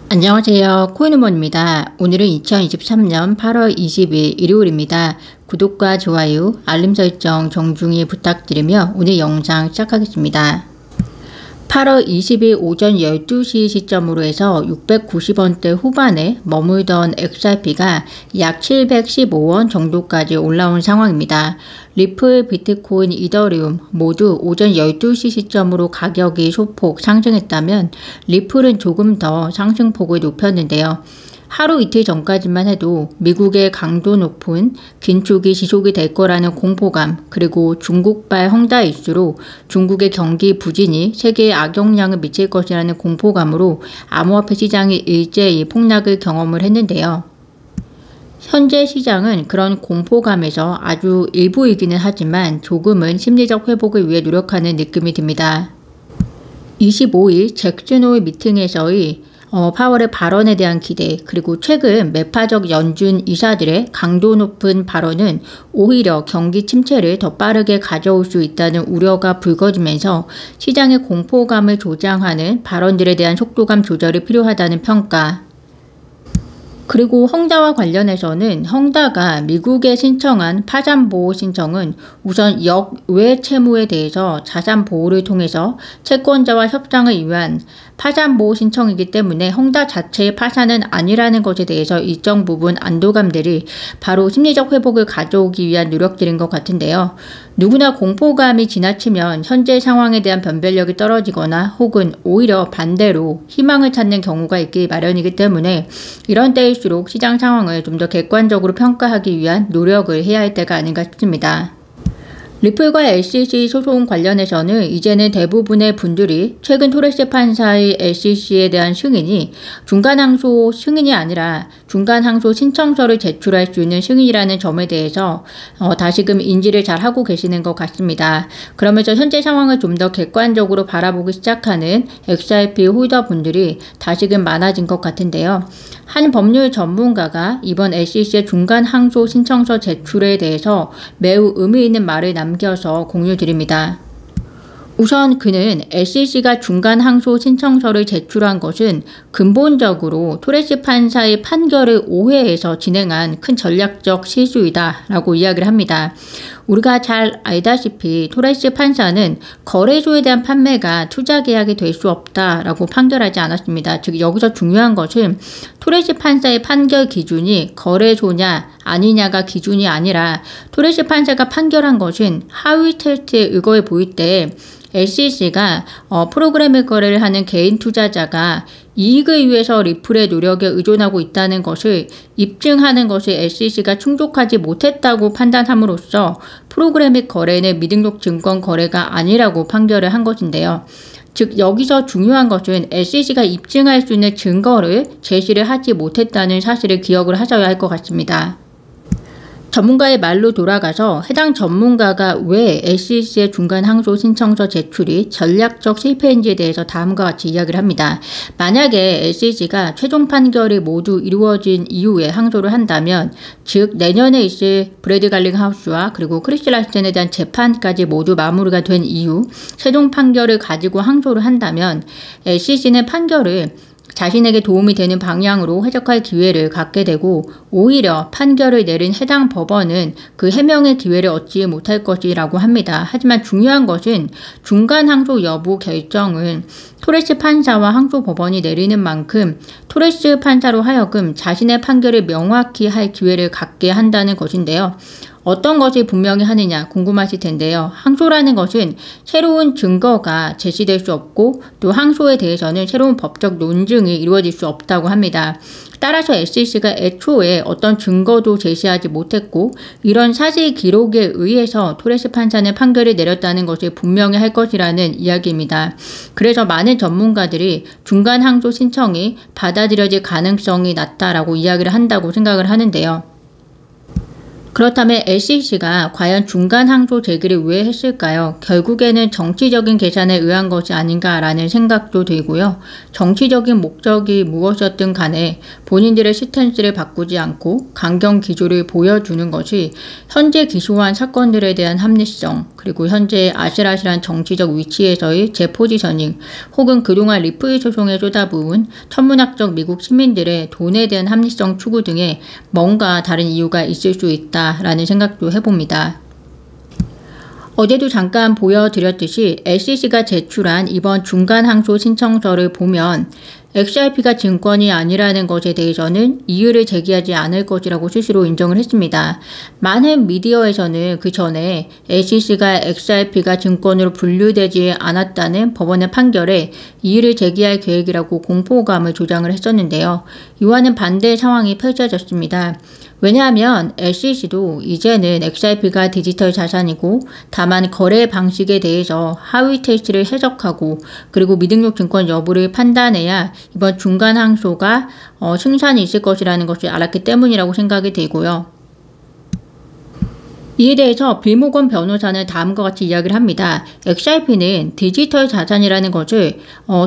안녕하세요. 코인우먼입니다. 오늘은 2023년 8월 20일 일요일입니다. 구독과 좋아요, 알림 설정 정중히 부탁드리며 오늘 영상 시작하겠습니다. 8월 20일 오전 12시 시점으로 해서 690원대 후반에 머물던 XRP가 약 715원 정도까지 올라온 상황입니다. 리플, 비트코인, 이더리움 모두 오전 12시 시점으로 가격이 소폭 상승했다면 리플은 조금 더 상승폭을 높였는데요. 하루 이틀 전까지만 해도 미국의 강도 높은 긴축이 지속이 될 거라는 공포감, 그리고 중국발 헝다 이슈로 중국의 경기 부진이 세계에 악영향을 미칠 것이라는 공포감으로 암호화폐 시장이 일제히 폭락을 경험을 했는데요. 현재 시장은 그런 공포감에서 아주 일부이기는 하지만 조금은 심리적 회복을 위해 노력하는 느낌이 듭니다. 25일 잭슨 홀 미팅에서의 파월의 발언에 대한 기대, 그리고 최근 매파적 연준 이사들의 강도 높은 발언은 오히려 경기 침체를 더 빠르게 가져올 수 있다는 우려가 불거지면서 시장의 공포감을 조장하는 발언들에 대한 속도감 조절이 필요하다는 평가. 그리고 헝다와 관련해서는 헝다가 미국에 신청한 파산보호 신청은 우선 역외 채무에 대해서 자산보호를 통해서 채권자와 협상을 위한 파산보호 신청이기 때문에 헝다 자체의 파산은 아니라는 것에 대해서 일정 부분 안도감들이 바로 심리적 회복을 가져오기 위한 노력들인 것 같은데요. 누구나 공포감이 지나치면 현재 상황에 대한 변별력이 떨어지거나 혹은 오히려 반대로 희망을 찾는 경우가 있기 마련이기 때문에 이런 때일수록 시장 상황을 좀 더 객관적으로 평가하기 위한 노력을 해야 할 때가 아닌가 싶습니다. 리플과 SEC 소송 관련해서는 이제는 대부분의 분들이 최근 토레스 판사의 SEC에 대한 승인이 중간항소 승인이 아니라 중간항소 신청서를 제출할 수 있는 승인이라는 점에 대해서 다시금 인지를 잘 하고 계시는 것 같습니다. 그러면서 현재 상황을 좀 더 객관적으로 바라보기 시작하는 XRP 홀더 분들이 다시금 많아진 것 같은데요. 한 법률 전문가가 이번 SEC의 중간항소 신청서 제출에 대해서 매우 의미 있는 말을 남겨서 공유드립니다. 우선 그는 SEC가 중간 항소 신청서를 제출한 것은 근본적으로 토레스 판사의 판결을 오해해서 진행한 큰 전략적 실수이다 라고 이야기를 합니다. 우리가 잘 알다시피 토레스 판사는 거래소에 대한 판매가 투자 계약이 될 수 없다라고 판결하지 않았습니다. 즉 여기서 중요한 것은 토레스 판사의 판결 기준이 거래소냐 아니냐가 기준이 아니라 토레스 판사가 판결한 것은 하위 테스트에 의거해 보일 때 SEC가 프로그래밍 거래를 하는 개인 투자자가 이익을 위해서 리플의 노력에 의존하고 있다는 것을 입증하는 것이 SEC가 충족하지 못했다고 판단함으로써 프로그래밍 거래는 미등록 증권 거래가 아니라고 판결을 한 것인데요. 즉 여기서 중요한 것은 SEC가 입증할 수 있는 증거를 제시를 하지 못했다는 사실을 기억을 하셔야 할 것 같습니다. 전문가의 말로 돌아가서 해당 전문가가 왜 SEC의 중간 항소 신청서 제출이 전략적 실패인지에 대해서 다음과 같이 이야기를 합니다. 만약에 SEC가 최종 판결이 모두 이루어진 이후에 항소를 한다면, 즉 내년에 있을 브래드 갈링하우스와 그리고 크리스 라슨에 대한 재판까지 모두 마무리가 된 이후 최종 판결을 가지고 항소를 한다면 SEC는 판결을 자신에게 도움이 되는 방향으로 해석할 기회를 갖게 되고 오히려 판결을 내린 해당 법원은 그 해명의 기회를 얻지 못할 것이라고 합니다. 하지만 중요한 것은 중간 항소 여부 결정은 토레스 판사와 항소법원이 내리는 만큼 토레스 판사로 하여금 자신의 판결을 명확히 할 기회를 갖게 한다는 것인데요. 어떤 것이 분명히 하느냐 궁금하실 텐데요. 항소라는 것은 새로운 증거가 제시될 수 없고 또 항소에 대해서는 새로운 법적 논증이 이루어질 수 없다고 합니다. 따라서 SEC가 애초에 어떤 증거도 제시하지 못했고 이런 사실 기록에 의해서 토레스 판사는 판결을 내렸다는 것을 분명히 할 것이라는 이야기입니다. 그래서 많은 전문가들이 중간 항소 신청이 받아들여질 가능성이 낮다라고 이야기를 한다고 생각을 하는데요. 그렇다면 SEC가 과연 중간 항소 제기를 왜 했을까요? 결국에는 정치적인 계산에 의한 것이 아닌가라는 생각도 들고요. 정치적인 목적이 무엇이었든 간에 본인들의 스탠스를 바꾸지 않고 강경 기조를 보여주는 것이 현재 기소한 사건들에 대한 합리성, 그리고 현재 아슬아슬한 정치적 위치에서의 재포지셔닝, 혹은 그동안 리플 소송에 쏟아부은 천문학적 미국 시민들의 돈에 대한 합리성 추구 등에 뭔가 다른 이유가 있을 수 있다 라는 생각도 해봅니다. 어제도 잠깐 보여드렸듯이 SEC가 제출한 이번 중간 항소 신청서를 보면 XRP가 증권이 아니라는 것에 대해서는 이의를 제기하지 않을 것이라고 스스로 인정을 했습니다. 많은 미디어에서는 그 전에 SEC가 XRP가 증권으로 분류되지 않았다는 법원의 판결에 이의를 제기할 계획이라고 공포감을 조장을 했었는데요. 이와는 반대의 상황이 펼쳐졌습니다. 왜냐하면 SEC도 이제는 XRP가 디지털 자산이고 다만 거래 방식에 대해서 하위 테스트를 해석하고 그리고 미등록 증권 여부를 판단해야 이번 중간 항소가 승산이 있을 것이라는 것을 알았기 때문이라고 생각이 들고요. 이에 대해서 빌 모건 변호사는 다음과 같이 이야기를 합니다. XRP는 디지털 자산이라는 것을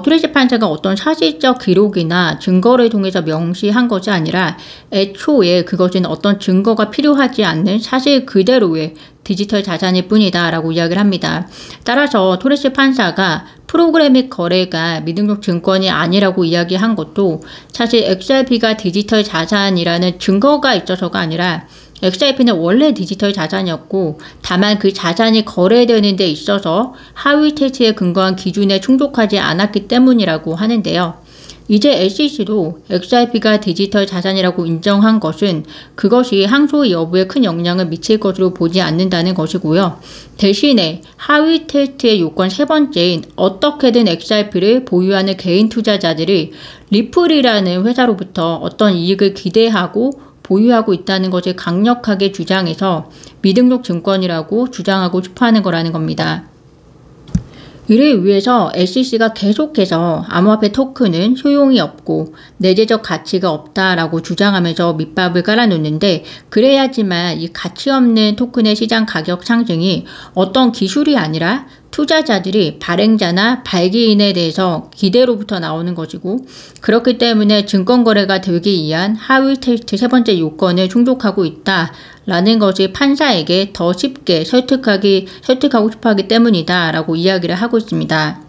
트레시 판사가 어떤 사실적 기록이나 증거를 통해서 명시한 것이 아니라 애초에 그것은 어떤 증거가 필요하지 않는 사실 그대로의 디지털 자산일 뿐이다 라고 이야기를 합니다. 따라서 토레시 판사가 프로그래믹 거래가 미등록 증권이 아니라고 이야기한 것도 사실 XRP가 디지털 자산이라는 증거가 있어서가 아니라 XRP는 원래 디지털 자산이었고 다만 그 자산이 거래되는 데 있어서 하위 테스트에 근거한 기준에 충족하지 않았기 때문이라고 하는데요. 이제 SEC도 XRP가 디지털 자산이라고 인정한 것은 그것이 항소 여부에 큰 영향을 미칠 것으로 보지 않는다는 것이고요. 대신에 하위 테스트의 요건 세 번째인 어떻게든 XRP를 보유하는 개인 투자자들이 리플이라는 회사로부터 어떤 이익을 기대하고 보유하고 있다는 것을 강력하게 주장해서 미등록 증권이라고 주장하고 싶어하는 거라는 겁니다. 이를 위해서 SEC가 계속해서 암호화폐 토큰은 효용이 없고 내재적 가치가 없다라고 주장하면서 밑밥을 깔아놓는데 그래야지만 이 가치 없는 토큰의 시장 가격 상승이 어떤 기술이 아니라 투자자들이 발행자나 발기인에 대해서 기대로부터 나오는 것이고 그렇기 때문에 증권거래가 되기 위한 하위 테스트 세 번째 요건을 충족하고 있다라는 것이 판사에게 더 쉽게 설득하고 싶어하기 때문이다 라고 이야기를 하고 있습니다.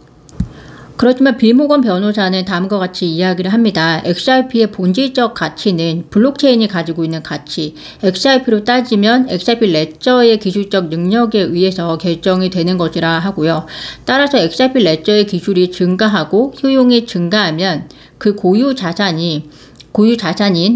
그렇지만 빌 모건 변호사는 다음과 같이 이야기를 합니다. XRP의 본질적 가치는 블록체인이 가지고 있는 가치, XRP로 따지면 XRP 레저의 기술적 능력에 의해서 결정이 되는 것이라 하고요. 따라서 XRP 레저의 기술이 증가하고 효용이 증가하면 그 고유 자산인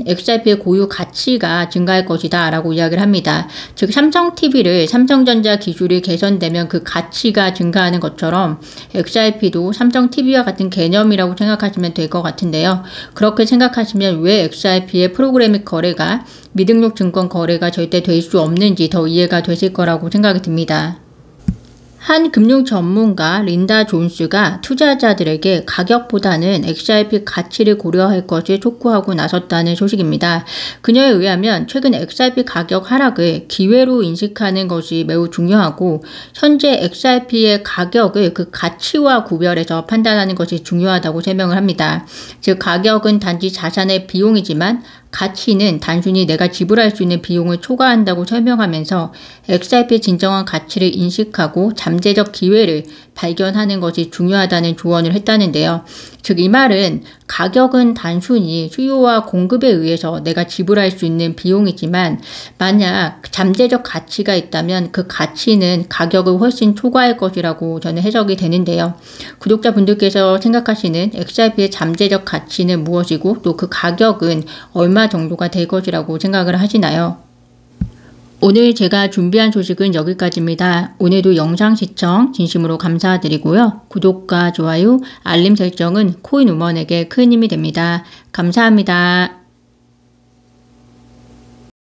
XRP의 고유 가치가 증가할 것이다 라고 이야기를 합니다. 즉 삼성TV를 삼성전자 기술이 개선되면 그 가치가 증가하는 것처럼 XRP도 삼성TV와 같은 개념이라고 생각하시면 될 것 같은데요. 그렇게 생각하시면 왜 XRP의 프로그래믹 거래가 미등록 증권 거래가 절대 될 수 없는지 더 이해가 되실 거라고 생각이 듭니다. 한 금융 전문가 린다 존스가 투자자들에게 가격보다는 XRP 가치를 고려할 것을 촉구하고 나섰다는 소식입니다. 그녀에 의하면 최근 XRP 가격 하락을 기회로 인식하는 것이 매우 중요하고 현재 XRP의 가격을 그 가치와 구별해서 판단하는 것이 중요하다고 설명을 합니다. 즉 가격은 단지 자산의 비용이지만 가치는 단순히 내가 지불할 수 있는 비용을 초과한다고 설명하면서 XRP의 진정한 가치를 인식하고 잠재적 기회를 발견하는 것이 중요하다는 조언을 했다는데요. 즉 이 말은 가격은 단순히 수요와 공급에 의해서 내가 지불할 수 있는 비용이지만 만약 잠재적 가치가 있다면 그 가치는 가격을 훨씬 초과할 것이라고 저는 해석이 되는데요. 구독자분들께서 생각하시는 XRP의 잠재적 가치는 무엇이고 또 그 가격은 얼마 정도가 될 것이라고 생각을 하시나요? 오늘 제가 준비한 소식은 여기까지입니다. 오늘도 영상 시청 진심으로 감사드리고요. 구독과 좋아요, 알림 설정은 코인우먼에게 큰 힘이 됩니다. 감사합니다.